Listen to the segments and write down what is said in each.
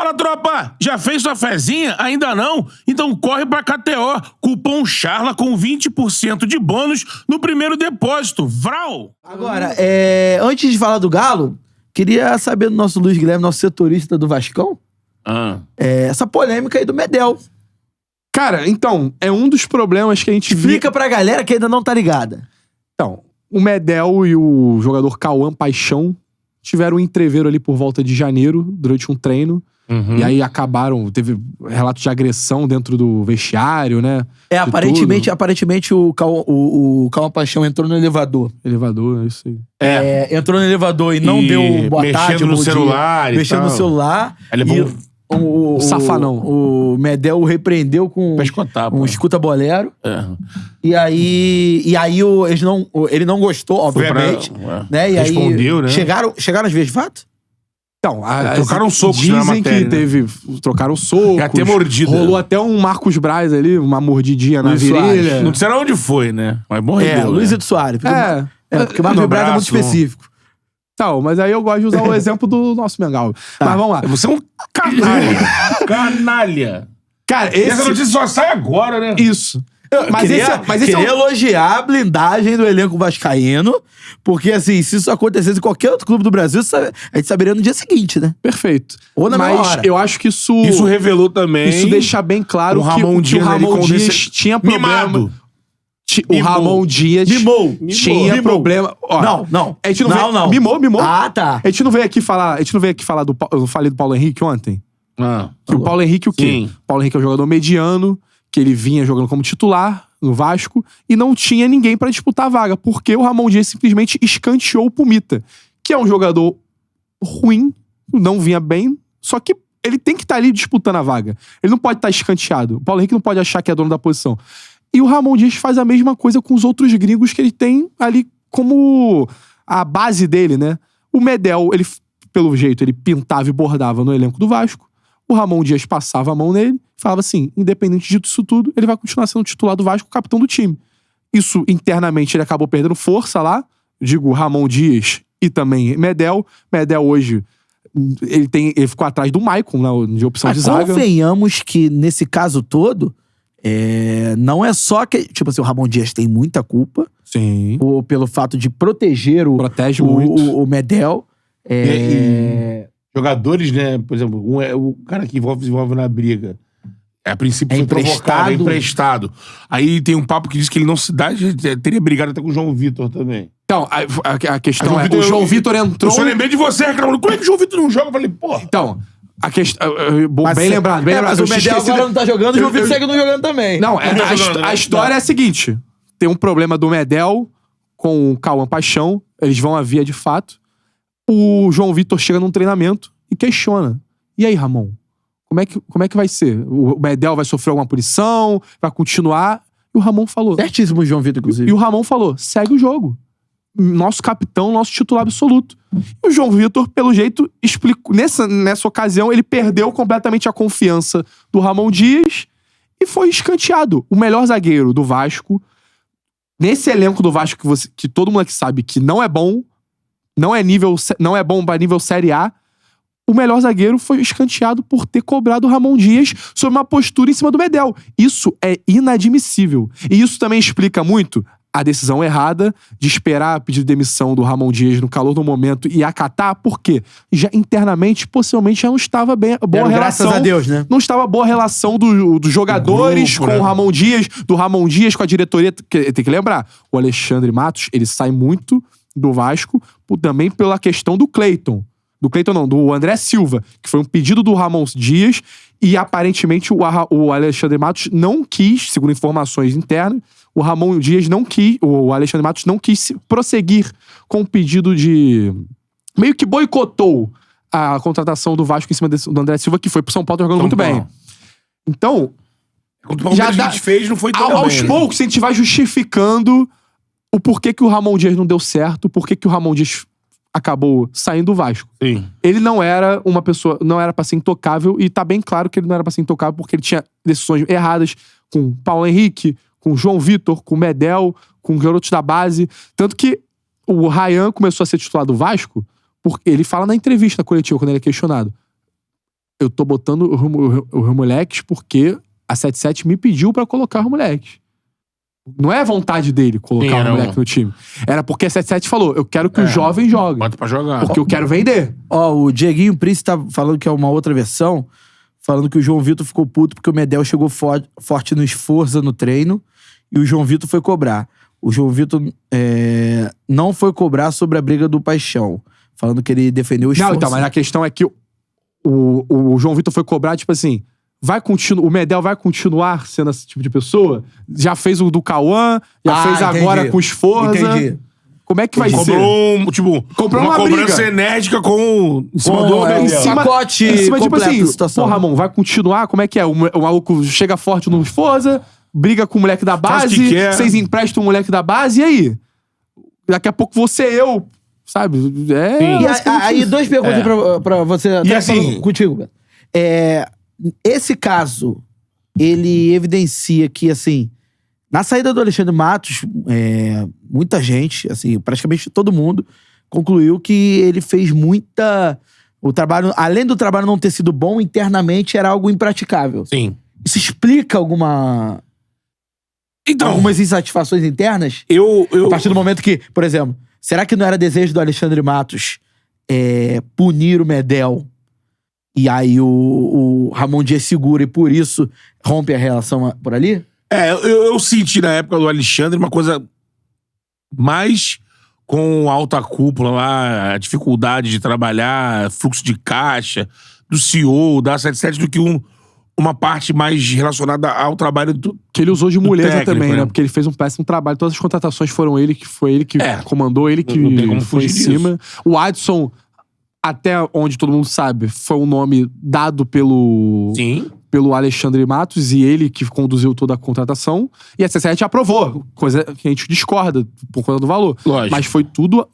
Fala, tropa! Já fez sua fezinha? Ainda não? Então corre pra KTO. Cupom CHARLA com 20% de bônus no primeiro depósito. Vral! Agora, antes de falar do Galo, queria saber do nosso Luiz Guilherme, nosso setorista do Vascão, essa polêmica aí do Medel. Cara, então, é um dos problemas que a gente Explica pra galera que ainda não tá ligada. Então, o Medel e o jogador Cauã Paixão tiveram um entreveiro ali por volta de janeiro, durante um treino. E aí teve relatos de agressão dentro do vestiário, né? Aparentemente o Cauã Paixão entrou no elevador. Elevador, é isso aí. Entrou no elevador e não deu boa tarde, mexendo no celular e mexendo tal. no celular. Ele levou o safanão. O Medel o repreendeu com um escuta-bolero. E aí ele não gostou, obviamente. Né? E respondeu, aí, né? Chegaram as vias de fato? Então, trocaram socos dizem na matéria, que trocaram socos. E até mordida. Rolou até um Marcos Braz ali, uma mordidinha na virilha. Não disseram onde foi, né? Mas mordeu. Luiz e do Soares. Porque o Marcos Braz é muito específico. Então, mas aí eu gosto de usar o exemplo do nosso Mengal. Mas vamos lá. Você é um canalha. Canalha. Cara, essa notícia só sai agora, né? Isso. Queria elogiar a blindagem do elenco vascaíno, porque assim, se isso acontecesse em qualquer outro clube do Brasil, a gente saberia no dia seguinte, né? Perfeito. Ou na mesma hora. Eu acho que isso revelou também. Isso deixa bem claro que o Ramon Dias tinha problema. Mimado. O Ramon Dias tinha problema. Ó, Não. A gente não. Mimou. Ah, tá. A gente não veio aqui falar eu falei do Paulo Henrique ontem. Que o Paulo Henrique o quê? Sim. O Paulo Henrique é um jogador mediano, que ele vinha jogando como titular no Vasco e não tinha ninguém pra disputar a vaga, porque o Ramon Dias simplesmente escanteou o Pumita, que é um jogador ruim, não vinha bem, só que ele tem que estar ali disputando a vaga. Ele não pode estar escanteado. O Paulo Henrique não pode achar que é dono da posição. E o Ramon Dias faz a mesma coisa com os outros gringos que ele tem ali como a base dele, né? O Medel, ele, pelo jeito, ele pintava e bordava no elenco do Vasco. O Ramon Dias passava a mão nele e falava assim, independente disso tudo, ele vai continuar sendo titular do Vasco, capitão do time. Isso, internamente, ele acabou perdendo força lá. Digo, Ramon Dias e também Medel. Medel hoje, ele ficou atrás do Maicon, né, de opção de zaga. Convenhamos que, nesse caso todo, não é só que... Tipo assim, o Ramon Dias tem muita culpa. Sim. Pelo fato de proteger Protege muito. o Medel. Jogadores, né? Por exemplo, o cara que envolve na briga. A princípio foi provocado, emprestado. Aí tem um papo que diz que ele não se dá, teria brigado até com o João Vitor também. Então, a questão o João Vitor entrou... Eu só lembrei de você reclamando, como é que o João Vitor não joga? Eu falei, porra. Então, a questão... Bem lembrado. Mas o Medel agora não tá jogando e o João Vitor segue não jogando também. Não, a história é a seguinte. Tem um problema do Medel com o Cauã Paixão. Eles vão à via de fato. O João Vitor chega num treinamento e questiona. E aí, Ramon? Como é que vai ser? O Medel vai sofrer alguma punição? Vai continuar? E o Ramon falou... Certíssimo o João Vitor, inclusive. E o Ramon falou, segue o jogo. Nosso capitão, nosso titular absoluto. E o João Vitor, pelo jeito, explicou... Nessa ocasião, ele perdeu completamente a confiança do Ramon Dias e foi escanteado. O melhor zagueiro do Vasco, nesse elenco do Vasco que todo mundo aqui sabe que não é bom, não é bom para nível Série A, o melhor zagueiro foi escanteado por ter cobrado o Ramon Dias sobre uma postura em cima do Medel. Isso é inadmissível. E isso também explica muito a decisão errada de esperar a pedido de demissão do Ramon Dias no calor do momento e acatar, porque já internamente, possivelmente, já não estava boa relação. Graças a Deus, né? Não estava boa relação dos jogadores com o Ramon Dias, do Ramon Dias com a diretoria. Tem que lembrar, o Alexandre Matos, ele sai muito do Vasco também pela questão do Cleiton. Do André Silva, que foi um pedido do Ramon Dias e aparentemente o Alexandre Matos não quis, segundo informações internas, o Ramon Dias não quis, o Alexandre Matos não quis prosseguir com o pedido de... Meio que boicotou a contratação do Vasco em cima do André Silva, que foi pro São Paulo jogando muito bem. Então, já a gente fez, não foi tão bem. Aos poucos, a gente vai justificando o porquê que o Ramon Dias não deu certo, o porquê que o Ramon Dias acabou saindo do Vasco. Sim. Ele não era uma pessoa... Não era pra ser intocável. E tá bem claro que ele não era pra ser intocável porque ele tinha decisões erradas com o Paulo Henrique, com o João Vitor, com o Medel, com os garotos da base. Tanto que o Ryan começou a ser titular do Vasco porque ele fala na entrevista coletiva, quando ele é questionado. eu tô botando os moleques porque a 77 me pediu pra colocar os moleques. Não é vontade dele colocar o moleque no time. Era porque a 77 falou, eu quero que o jovem jogue. Bota pra jogar. Porque eu quero vender. O Dieguinho Prince tá falando que é uma outra versão, falando que o João Vitor ficou puto porque o Medel chegou forte no esforço no treino e o João Vitor foi cobrar. O João Vitor não foi cobrar sobre a briga do Paixão, falando que ele defendeu o esforço. Não, então, mas a questão é que o João Vitor foi cobrar, tipo assim, o Medel vai continuar sendo esse tipo de pessoa? Já fez o do Cauã, já fez agora com o Esforza. Entendi. Como é que vai ser? Comprou uma cobrança briga enérgica em cima do Medel. Em cima, tipo assim, pô, Ramon, vai continuar? Como é que é? O maluco chega forte no Esforza, briga com o moleque da base, vocês emprestam o moleque da base, e aí? Daqui a pouco você eu, sabe? Aí, duas perguntas pra você, até assim, contigo. Esse caso, ele evidencia que, assim, na saída do Alexandre Matos, muita gente, assim, praticamente todo mundo, concluiu que ele fez o trabalho, além do trabalho não ter sido bom, internamente era algo impraticável. Sim. Isso explica algumas insatisfações internas? A partir do momento que, por exemplo, será que não era desejo do Alexandre Matos punir o Medel? E aí o Ramon Dias segura e por isso rompe a relação por ali? Eu senti na época do Alexandre uma coisa mais com a alta cúpula lá, a dificuldade de trabalhar, fluxo de caixa, do CEO, da 77, do que uma parte mais relacionada ao trabalho que ele usou de muleta técnico, também, né? Porque ele fez um péssimo trabalho. Todas as contratações foi ele que comandou, ele que foi em cima. O Adson, até onde todo mundo sabe, foi um nome dado pelo Alexandre Matos e ele que conduziu toda a contratação. E a 77 aprovou, coisa que a gente discorda por conta do valor. Lógico. Mas foi tudo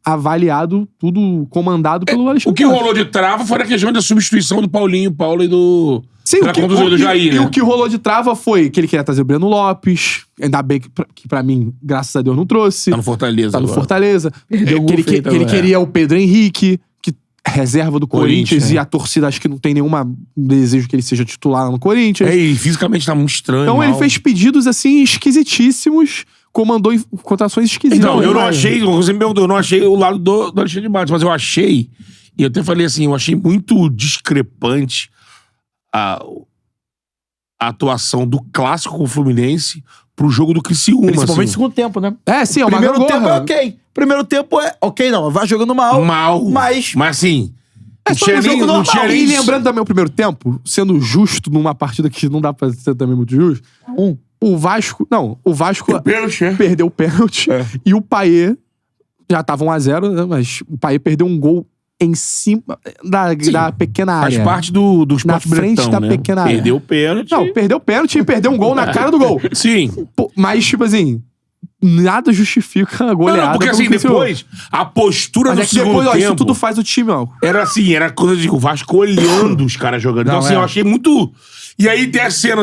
avaliado, tudo comandado pelo Alexandre O que rolou de trava foi a questão da substituição do Paulo e do... Sim, do Jair, e né? o que rolou de trava foi que ele queria trazer o Breno Lopes. Ainda bem que pra mim, graças a Deus, não trouxe. Tá no Fortaleza. Ele queria o Pedro Henrique, que é reserva do Corinthians. E a torcida acho que não tem nenhum desejo que ele seja titular no Corinthians. E fisicamente tá muito estranho. Então ele fez pedidos, assim, esquisitíssimos. Comandou contratações esquisitas. Então, eu não achei... Você me perguntou, eu não achei o lado do Alexandre Matos. Mas eu achei... E eu até falei assim, eu achei muito discrepante a atuação do clássico com o Fluminense pro jogo do Criciúma. Principalmente no segundo tempo, né? Sim, primeiro tempo é ok. Primeiro tempo é ok, não. Vai jogando mal. Mas assim... Não tinha nem... E lembrando também o primeiro tempo, sendo justo numa partida que não dá pra ser também muito justo, o Vasco perdeu o pênalti e o Payet já tava 1-0, né? Mas o Payet perdeu um gol em cima da pequena área. Faz parte do esporte na frente bretão, da né? pequena área. Perdeu o pênalti. Não, perdeu o pênalti e perdeu um gol na cara do gol. Sim. Mas, tipo assim, nada justifica a goleada. Não, porque assim, depois, a postura do segundo tempo... Isso tudo faz o time, ó. Era coisa de o Vasco olhando os caras jogando. Então, assim, eu achei muito... E aí tem a cena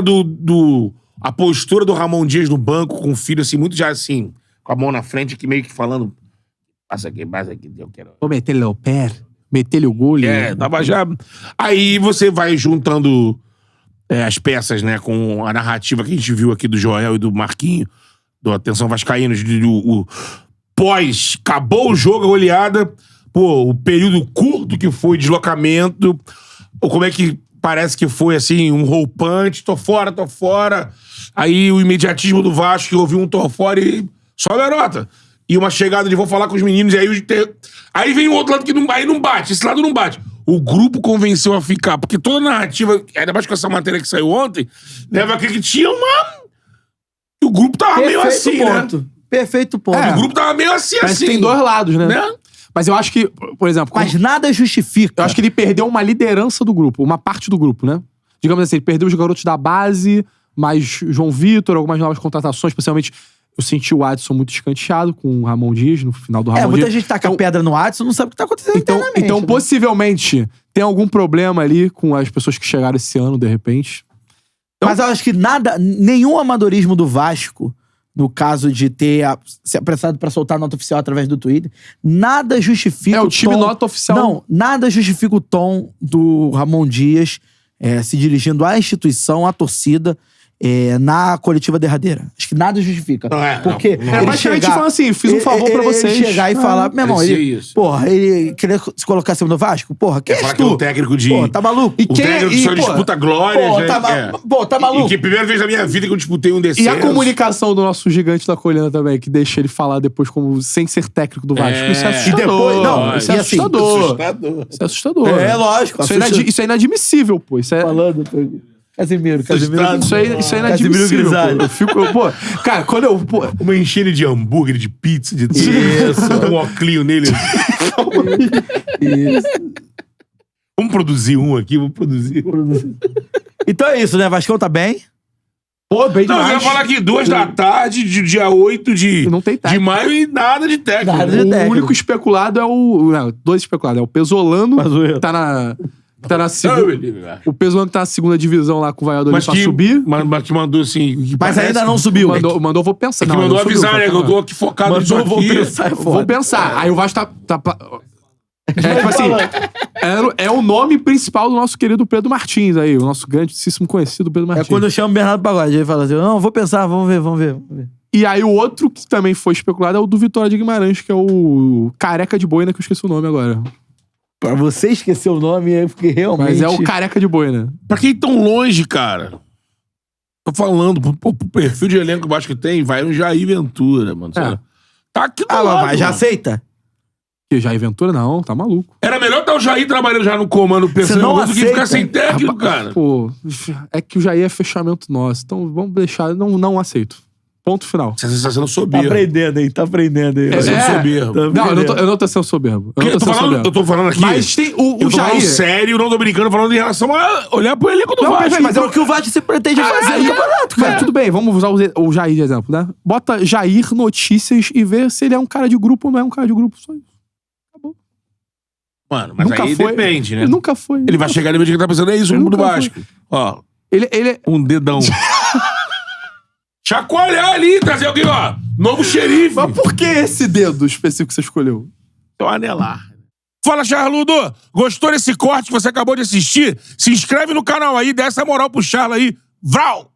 a postura do Ramon Dias no banco com o filho, assim, muito já assim, com a mão na frente, aqui meio que falando... Passa aqui, eu quero... Vou meter-lhe o pé, meter-lhe o gol. Tava já... Aí você vai juntando as peças, né, com a narrativa que a gente viu aqui do Joel e do Marquinho, do Atenção Vascaínos, acabou o jogo, a goleada, o período curto que foi deslocamento, como é que parece que foi, assim, um roupante, tô fora. Aí o imediatismo do Vasco, que ouviu um tô fora e só garota. E uma chegada de vou falar com os meninos, e aí vem o outro lado que aí não bate, esse lado não bate. O grupo convenceu a ficar, porque toda a narrativa, ainda mais com essa matéria que saiu ontem, leva a crer que tinha o grupo tava meio assim, ponto. Né? Perfeito ponto. O grupo tava meio assim, Parece que tem dois lados, né? Mas eu acho que, por exemplo... Mas nada justifica. Eu acho que ele perdeu uma liderança do grupo, uma parte do grupo, né? Digamos assim, ele perdeu os garotos da base, mais João Vitor, algumas novas contratações, especialmente... Eu senti o Adson muito escanteado com o Ramon Dias no final do Ramon Dias. Muita gente taca pedra no Adson, não sabe o que tá acontecendo internamente. Então, possivelmente, tem algum problema ali com as pessoas que chegaram esse ano, de repente. Mas eu acho que nenhum amadorismo do Vasco no caso de ter se apressado pra soltar a nota oficial através do Twitter, nada justifica o time nota oficial. Não, nada justifica o tom do Ramon Dias se dirigindo à instituição, à torcida, na coletiva derradeira. Acho que nada justifica. Porque ele basicamente falando assim, fiz um favor pra vocês. Ele chegar e falar, meu irmão, ele queria se colocar acima do Vasco? Porra, quem é tu? O técnico de... Pô, tá maluco? O técnico que só disputa glória. Tá maluco? E que primeira vez na minha vida que eu disputei um desses. E a comunicação do nosso gigante da colina também, que deixa ele falar depois como sem ser técnico do Vasco. Isso é assustador. E depois, isso é assustador. Isso é assustador. Lógico. Isso é inadmissível, pô. Isso é... Falando, Casimiro. Isso é inadmissível, pô. Cara, quando eu... Uma enchente de hambúrguer, de pizza, de tudo. Isso. Um óculinho nele. Isso. Vamos produzir um aqui, Então é isso, né? Vascão tá bem? Pô, bem demais. Não, eu ia falar aqui, 2 da tarde, de dia 8 de maio e nada de técnico. O único especulado é o... Não, 2 especulados. É o Pesolano, que tá na segunda. O Pesolano tá na segunda divisão lá com o Valladolid pra subir. Mas que mandou assim. Mas ainda não subiu. Mandou, vou pensar. Que mandou avisar, né? Que eu tô aqui focado nisso aqui. Vou pensar. Aí o Vasco tá tipo assim, é o nome principal do nosso querido Pedro Martins aí, o nosso grandíssimo conhecido Pedro Martins. É quando eu chamo o Bernardo Pagode, ele fala assim, não, vou pensar, vamos ver. E aí o outro que também foi especulado é o do Vitória de Guimarães, que é o Careca de Boina, que eu esqueci o nome agora. Pra você esquecer o nome, é porque realmente... Mas é o Careca de Boina. Pra quem tão longe, cara... Tô falando, pro perfil de elenco baixo que tem, vai um Jair Ventura, mano. Tá aqui do lado, mas já aceita? Que Jair Ventura não, tá maluco. Era melhor estar o Jair trabalhando já no comando pensando do que ficar sem técnico, cara. Pô, é que o Jair é fechamento nosso. Então vamos deixar, não aceito. Ponto final. Você tá sendo soberbo. Tá aprendendo aí. Tá sendo soberbo. Não, eu não tô sendo soberbo. Eu tô falando aqui. Mas tem o eu tô Jair. falando sério, não tô brincando, falando em relação a olhar pro elenco do Vasco. Mas é o que o Vasco se pretende fazer no campeonato, cara. Mas tudo bem, vamos usar o Jair de exemplo, né? Bota Jair Notícias e vê se ele é um cara de grupo ou não é um cara de grupo. Só isso. Acabou. Mano, mas nunca aí depende, né? Ele nunca foi. Ele vai chegar ali e vai estar pensando, é isso, o grupo do Vasco. Ó. Ele um dedão. Chacoalhar ali, trazer alguém, ó. Novo xerife. Mas por que esse dedo específico que você escolheu? Então, anelar. Fala, Charludo. Gostou desse corte que você acabou de assistir? Se inscreve no canal aí, dá essa moral pro Charla aí. Vral!